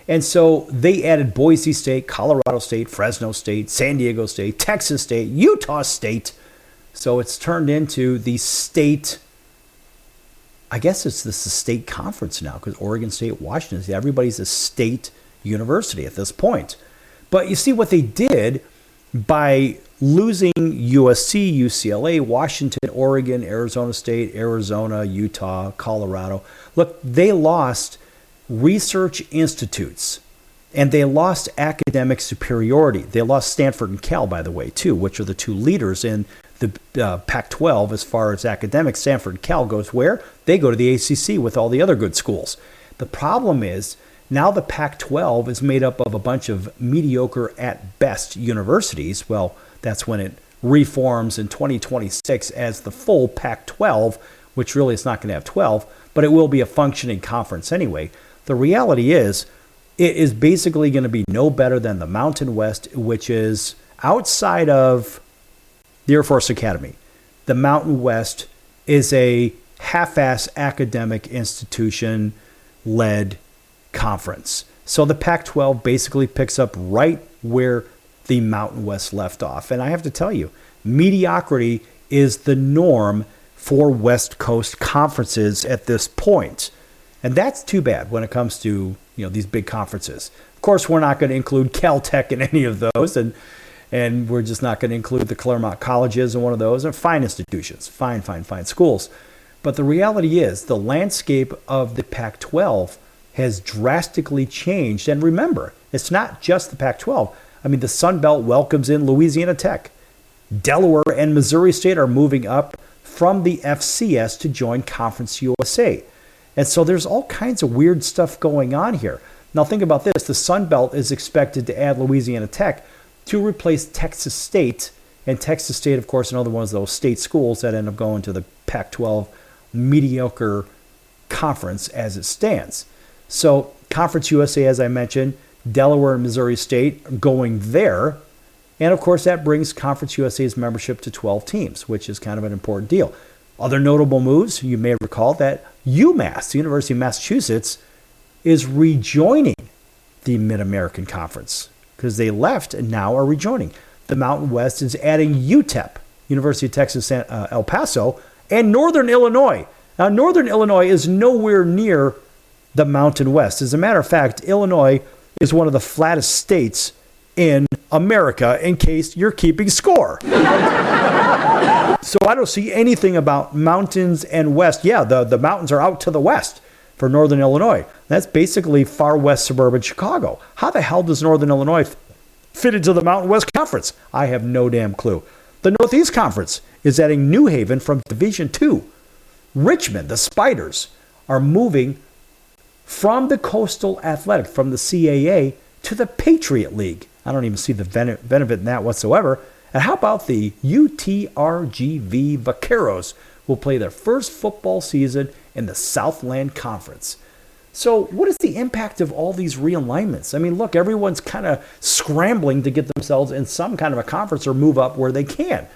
And so they added Boise State, Colorado State, Fresno State, San Diego State, Texas State, Utah State. So it's turned into the state, I guess it's the state conference now because Oregon State, Washington State, everybody's a state university at this point. But you see what they did by losing USC, UCLA, Washington, Oregon, Arizona State, Arizona, Utah, Colorado. Look, they lost research institutes and they lost academic superiority. They lost Stanford and Cal, by the way, too, which are the two leaders in the Pac-12 as far as academics. Stanford and Cal goes where? They go to the ACC with all the other good schools. The problem is now the Pac-12 is made up of a bunch of mediocre at best universities. Well, that's when it reforms in 2026 as the full Pac-12, which really is not going to have 12, but it will be a functioning conference anyway. The reality is it is basically going to be no better than the Mountain West, which is outside of the Air Force Academy. The Mountain West is a half-ass academic institution-led conference. So the Pac-12 basically picks up right where the Mountain West left off. And I have to tell you, mediocrity is the norm for West Coast conferences at this point. And that's too bad when it comes to, these big conferences. Of course, we're not going to include Caltech in any of those, and we're just not going to include the Claremont colleges in one of those. They're fine institutions, fine schools. But the reality is the landscape of the Pac-12 has drastically changed. And remember, it's not just the Pac-12. I mean, the Sun Belt welcomes in Louisiana Tech. Delaware and Missouri State are moving up from the FCS to join Conference USA. And so there's all kinds of weird stuff going on here. Now think about this. The Sun Belt is expected to add Louisiana Tech to replace Texas State. And Texas State, of course, another one of those state schools that end up going to the Pac-12 mediocre conference as it stands. So Conference USA, as I mentioned, Delaware and Missouri State going there. And of course, that brings Conference USA's membership to 12 teams, which is kind of an important deal. Other notable moves, you may recall that UMass, the University of Massachusetts, is rejoining the Mid-American Conference because they left and now are rejoining. The Mountain West is adding UTEP, University of Texas El Paso, and Northern Illinois. Now, Northern Illinois is nowhere near the Mountain West. As a matter of fact, Illinois is one of the flattest states in America, in case you're keeping score. So I don't see anything about mountains and west. Yeah, the mountains are out to the west for Northern Illinois. That's basically far west suburban Chicago. How the hell does Northern Illinois fit into the Mountain West Conference? I have no damn clue. The Northeast Conference is adding New Haven from Division II. Richmond, the Spiders, are moving from the Coastal Athletic, from the CAA, to the Patriot League. I don't even see the benefit in that whatsoever. And how about the UTRGV Vaqueros will play their first football season in the Southland Conference? So what is the impact of all these realignments? I mean, look, everyone's kind of scrambling to get themselves in some kind of a conference or move up where they can.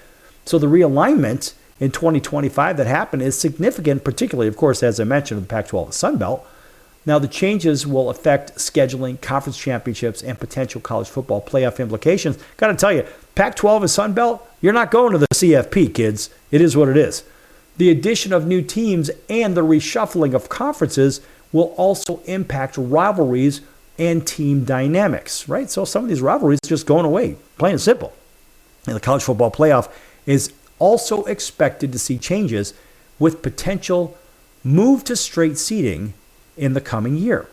So the realignment in 2025 that happened is significant, particularly, of course, as I mentioned, the Pac-12 Sun Belt. Now, the changes will affect scheduling, conference championships, and potential college football playoff implications. Got to tell you, Pac-12 and Sun Belt, you're not going to the CFP, kids. It is what it is. The addition of new teams and the reshuffling of conferences will also impact rivalries and team dynamics, right? So some of these rivalries are just going away, plain and simple. And the college football playoff is also expected to see changes with potential move to straight seeding in the coming year.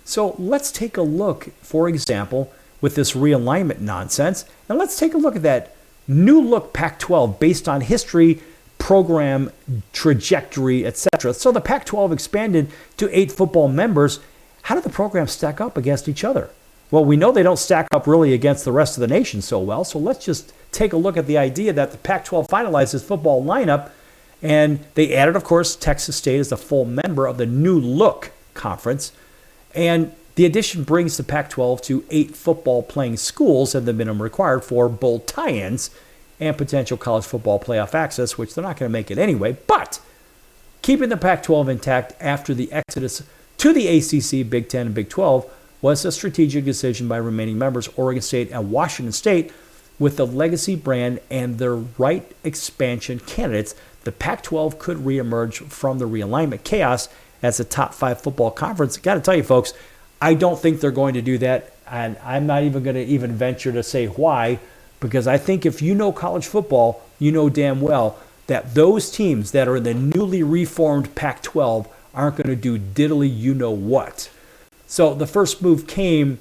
So let's take a look, for example, with this realignment nonsense, and let's take a look at that new look Pac-12 based on history, program, trajectory, etc. So the Pac-12 expanded to 8 football members. How do the programs stack up against each other? Well, we know they don't stack up really against the rest of the nation so well, so let's just take a look at the idea that the Pac-12 finalized its football lineup, and they added, of course, Texas State as a full member of the New Look Conference, and the addition brings the Pac-12 to 8 football-playing schools and the minimum required for bowl tie-ins and potential college football playoff access, which they're not going to make it anyway, but keeping the Pac-12 intact after the exodus to the ACC, Big Ten, and Big 12 was a strategic decision by remaining members, Oregon State and Washington State. With the legacy brand and their right expansion candidates, the Pac-12 could reemerge from the realignment chaos as a top 5 football conference. Got to tell you, folks, I don't think they're going to do that, and I'm not even going to even venture to say why, because I think if you know college football, you know damn well that those teams that are in the newly reformed Pac-12 aren't going to do diddly you-know-what. So the first move came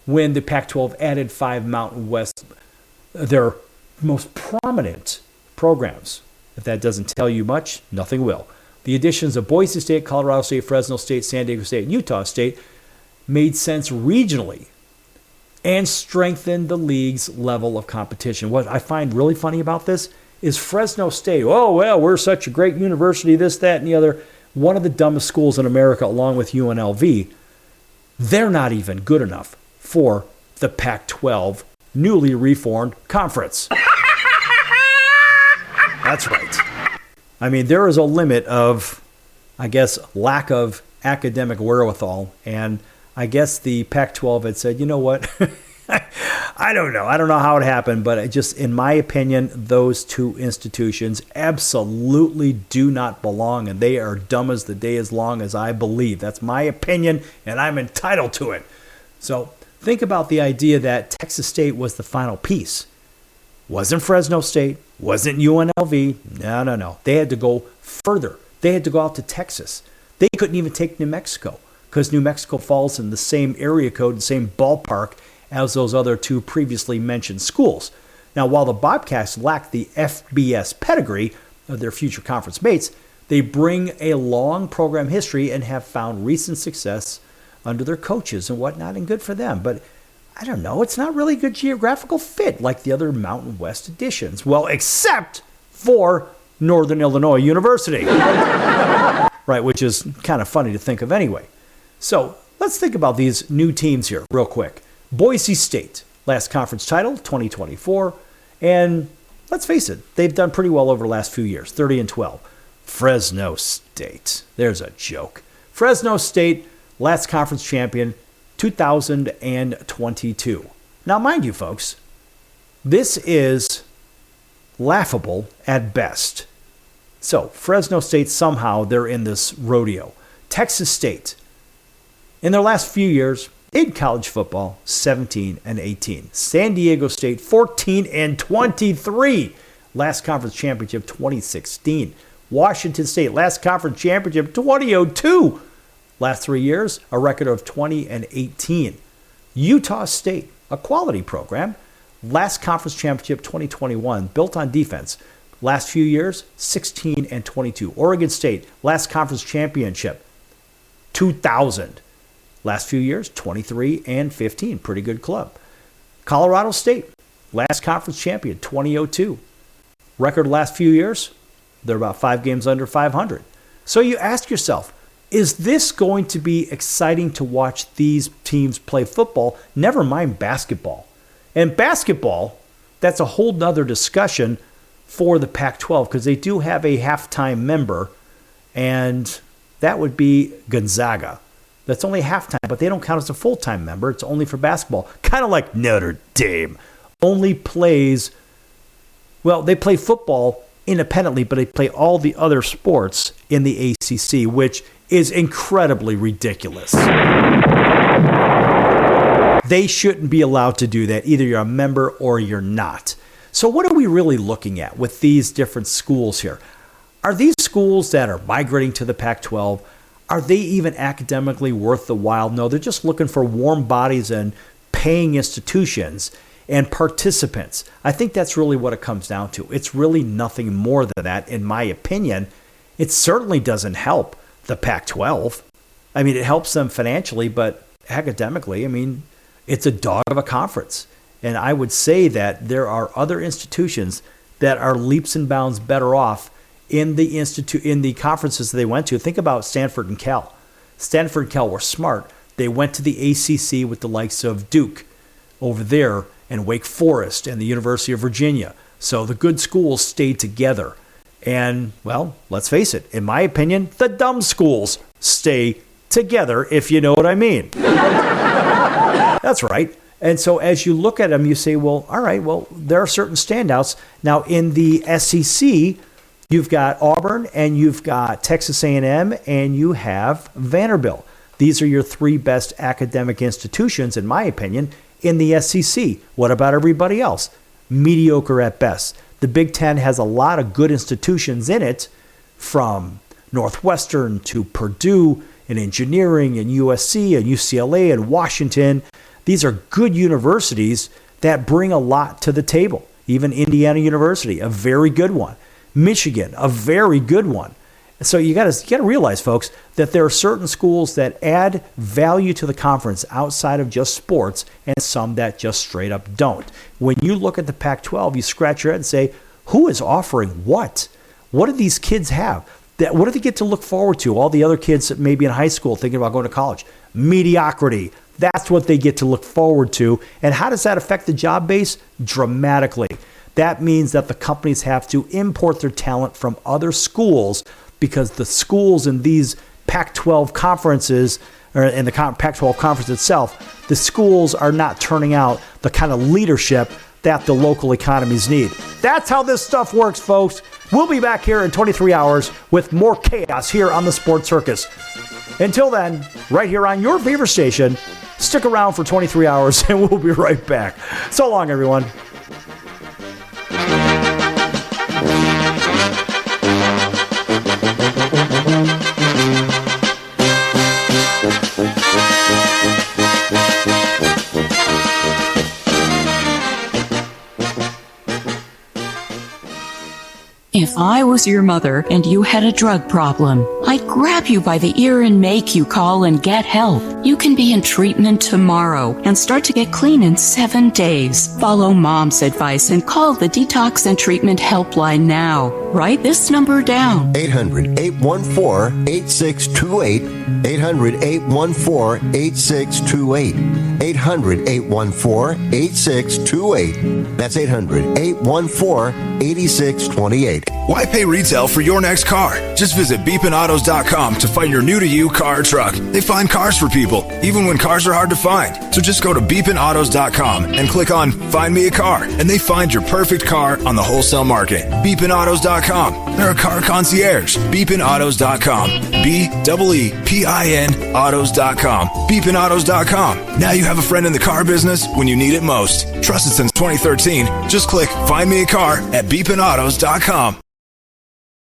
when the Pac-12 added 5 Mountain West, their most prominent programs. If that doesn't tell you much, nothing will. The additions of Boise State, Colorado State, Fresno State, San Diego State, and Utah State made sense regionally and strengthened the league's level of competition. What I find really funny about this is Fresno State. Oh, well, we're such a great university, this, that, and the other. One of the dumbest schools in America, along with UNLV. They're not even good enough for the Pac-12 newly reformed conference. That's right. I mean, there is a limit of, I guess, lack of academic wherewithal, and I guess the Pac-12 had said, you know what, I don't know how it happened, but just in my opinion, those two institutions absolutely do not belong, and they are dumb as the day is long, as I believe. That's my opinion, and I'm entitled to it. So think about the idea that Texas State was the final piece. Wasn't Fresno State, wasn't UNLV. No. They had to go further. They had to go out to Texas. They couldn't even take New Mexico because New Mexico falls in the same area code, the same ballpark as those other 2 previously mentioned schools. Now, while the Bobcats lack the FBS pedigree of their future conference mates, they bring a long program history and have found recent success under their coaches and whatnot, and good for them. But I don't know, it's not really a good geographical fit like the other Mountain West editions. Well, except for Northern Illinois University. Right, which is kind of funny to think of anyway. So let's think about these new teams here real quick. Boise State, last conference title, 2024. And let's face it, they've done pretty well over the last few years, 30-12. Fresno State, there's a joke. Fresno State, last conference champion, 2022. Now, mind you, folks, this is laughable at best. So, Fresno State, somehow they're in this rodeo. Texas State, in their last few years in college football, 17-18. San Diego State, 14-23. Last conference championship, 2016. Washington State, last conference championship, 2002. Last 3 years, a record of 20-18. Utah State, a quality program. Last conference championship, 2021, built on defense. Last few years, 16-22. Oregon State, last conference championship, 2000. Last few years, 23-15. Pretty good club. Colorado State, last conference champion, 2002. Record last few years, they're about 5 games under 500. So you ask yourself, is this going to be exciting to watch these teams play football? Never mind basketball. And basketball, that's a whole nother discussion for the Pac-12 because they do have a halftime member, and that would be Gonzaga. That's only halftime, but they don't count as a full-time member. It's only for basketball. Kind of like Notre Dame only plays, well, they play football independently, but they play all the other sports in the ACC, which is incredibly ridiculous. They shouldn't be allowed to do that. Either you're a member or you're not. So what are we really looking at with these different schools here? Are these schools that are migrating to the Pac-12, are they even academically worth the while? No, they're just looking for warm bodies and paying institutions and participants. I think that's really what it comes down to. It's really nothing more than that, in my opinion. It certainly doesn't help the Pac-12. I mean, it helps them financially, but academically, I mean, it's a dog of a conference. And I would say that there are other institutions that are leaps and bounds better off in the conferences they went to. Think about Stanford and Cal. Stanford and Cal were smart. They went to the ACC with the likes of Duke over there and Wake Forest and the University of Virginia. So the good schools stayed together. And, well, let's face it, in my opinion, the dumb schools stay together, if you know what I mean. That's right. And so as you look at them, you say, well, all right, well, there are certain standouts. Now, in the SEC, you've got Auburn, and you've got Texas A&M, and you have Vanderbilt. These are your three best academic institutions, in my opinion, in the SEC. What about everybody else? Mediocre at best. The Big Ten has a lot of good institutions in it, from Northwestern to Purdue and engineering and USC and UCLA and Washington. These are good universities that bring a lot to the table. Even Indiana University, a very good one. Michigan, a very good one. So you got to realize, folks, that there are certain schools that add value to the conference outside of just sports, and some that just straight up don't. When you look at the Pac-12, you scratch your head and say, who is offering what? What do these kids have? What do they get to look forward to? All the other kids that maybe in high school thinking about going to college. Mediocrity. That's what they get to look forward to. And how does that affect the job base? Dramatically. That means that the companies have to import their talent from other schools, because the schools in these Pac-12 conferences, or in the Pac-12 conference itself, the schools are not turning out the kind of leadership that the local economies need. That's how this stuff works, folks. We'll be back here in 23 hours with more chaos here on the Sports Circus. Until then, right here on your favorite station, stick around for 23 hours and we'll be right back. So long, everyone. If I was your mother and you had a drug problem, I'd grab you by the ear and make you call and get help. You can be in treatment tomorrow and start to get clean in 7 days. Follow Mom's advice and call the Detox and Treatment Helpline now. Write this number down. 800-814-8628. 800-814-8628. 800-814-8628. That's 800-814-8628. Why pay retail for your next car? Just visit beepinautos.com to find your new-to-you car or truck. They find cars for people, even when cars are hard to find. So just go to beepinautos.com and click on Find Me a Car, and they find your perfect car on the wholesale market. Beepinautos.com. They're a car concierge. Beepinautos.com. BEEPIN autos.com. Beepinautos.com. Now you have a friend in the car business when you need it most. Trusted since 2013. Just click Find Me a Car at beepinautos.com.